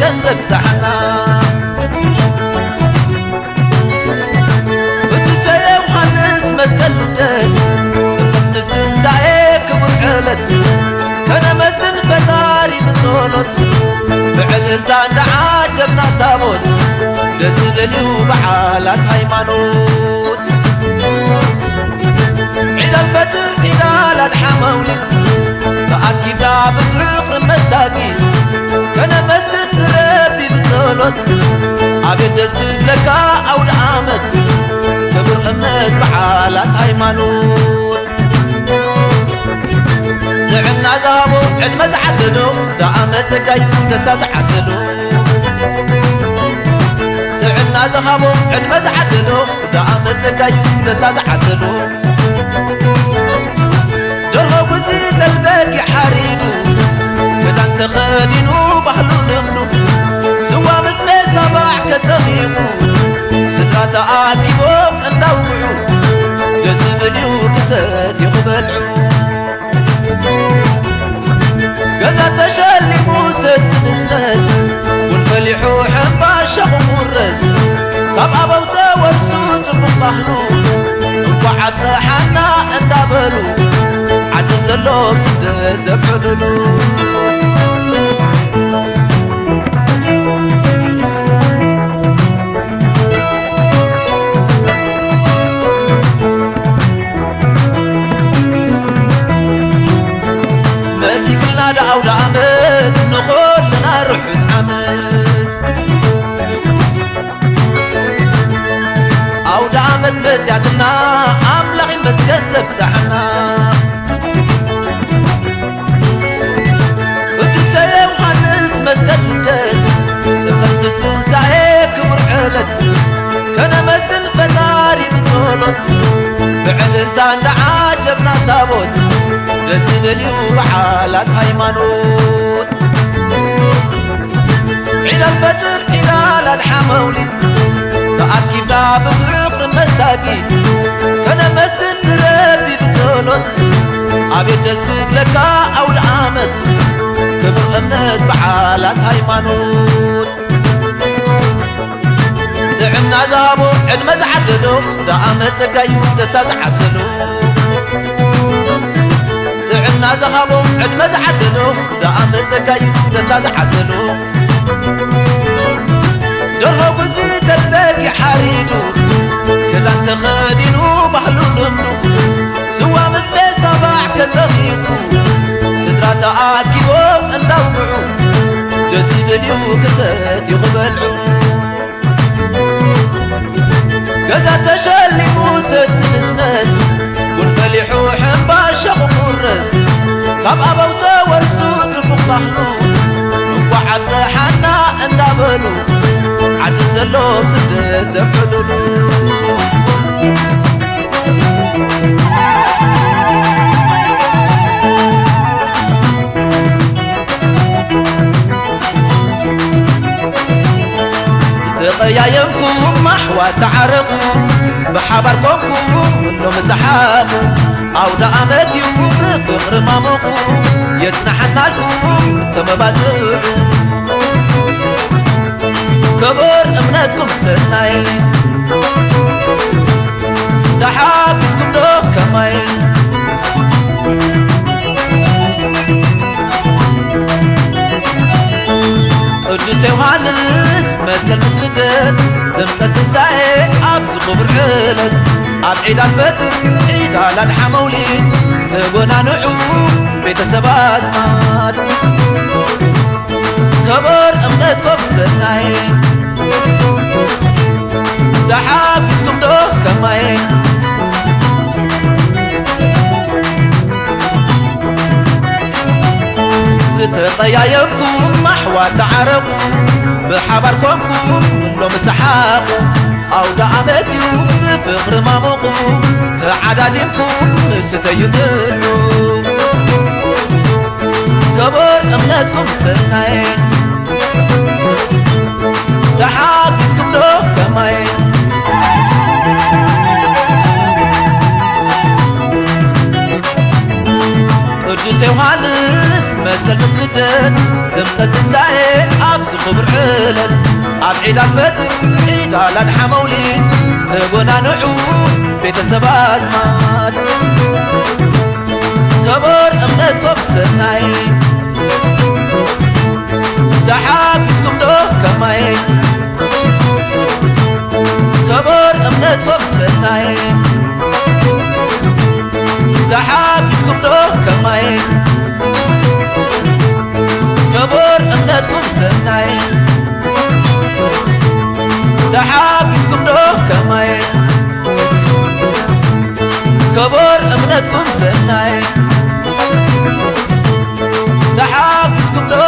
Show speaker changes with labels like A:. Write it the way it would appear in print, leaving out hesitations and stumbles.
A: مسكن زبسحنا قدس يوحنس مسكن لدت تمت مستنسعي كبر علت كان مسكن فتاري بصولت بعللتا عجبنا تابوت دزدليو بحالات هيمانوت عيد الفتر إلى الحمولي تأكيبنا بفخر مساكين كان مسكن ربي بصولت عبد دسكب لك أول عامد كبر أمنت بحالات هيمانوت لعنا ذهبوا عد مزعدلو دعمت سقاي دستا زحسلو لعنا ذهبوا عد مزعدلو دعمت سقاي دستا زحسلو درهو كزيت الباقي حريدو كدان تخدينو بحلو نمنو سوا مسمي سباع كتغيمو سدرات عاكبهم اندوعو جزبنيو كسات يقبلعو قزا تشلمو ست نسنس والفليحو حنباشا ومرس كاب أبوتا ورسوت المخلوق وقعد زحنا اندابلو عد زلو بسد زبحللو عود عمد نخلنا رحس عمد عود عمد بزيادنا عملغي مسكن زبسحنا قدس يوحنس مسكن لدت تمت مستنسعي كبر علت كان مسكن فتاري بصولت بعللتا عجبنا تابوت دزدليو بحالات هيمانوت عيد الفتر إلى الحمولي تأكيبنا بفخر مساكين كان مسكن ربي بصولت عبد دسكب لك أول عامد كبر أمنت بحالات هيمانوت تعنا ذهبوا عد مزعدلو دعمت سقايو دستا زحسلو تعنا ذهبوا عد مزعدلو دعمت سقايو دستا زحسلو درهو بزيت الباقي حريدو كلان تخدينو بحلو نمنو سوا مسبي صباع كتغيقو سدرات عاكبهم اندوعو جزبليو كسات يقبلعو قزا تشلمو ست نسنس والفليحو حنباشا ومرس كاب أبوتا ورسوت المخلوق وقعد زحنا اندابلو عد زلو بسد زبحللو تقيايمكم محوى تعرقوا بحبركم منو مسحابوا عود عمديو بفقر مامقوا يتنحنا لكم تمبادروا كبر امنتكم سناي تحابسكم دو كماي قدس يوحنس مسكن مسردت دمقت الزاهي عبز قبر علت عب عيد الفتر عيد على الحموليد تبونا نعوم بيت سبازمات كبر امنتكم سناي تحابسكم دو كماي ستطيايمكم محوى تعرقوا بحبركم منو مسحابوا أو دعمتيو بفقر مامقوا تعداديمكم ستيملوا كبر أمنتكم سناين تحابسكم دو كماين قدس يوحنس مسكن مسردت دمقت الزاهي عبز كبر علل أبعد الفتر عيدا لنحى مولد تبونا نعود بيت سبازمات كبر أمنتكم سناي تحابسكم دو كماي كبر أمنتكم سناي تحابسكم دو كماي كبر أمنتكم سناي تحابسكم دو كماي كبر أمنتكم سناي تحابسكم دو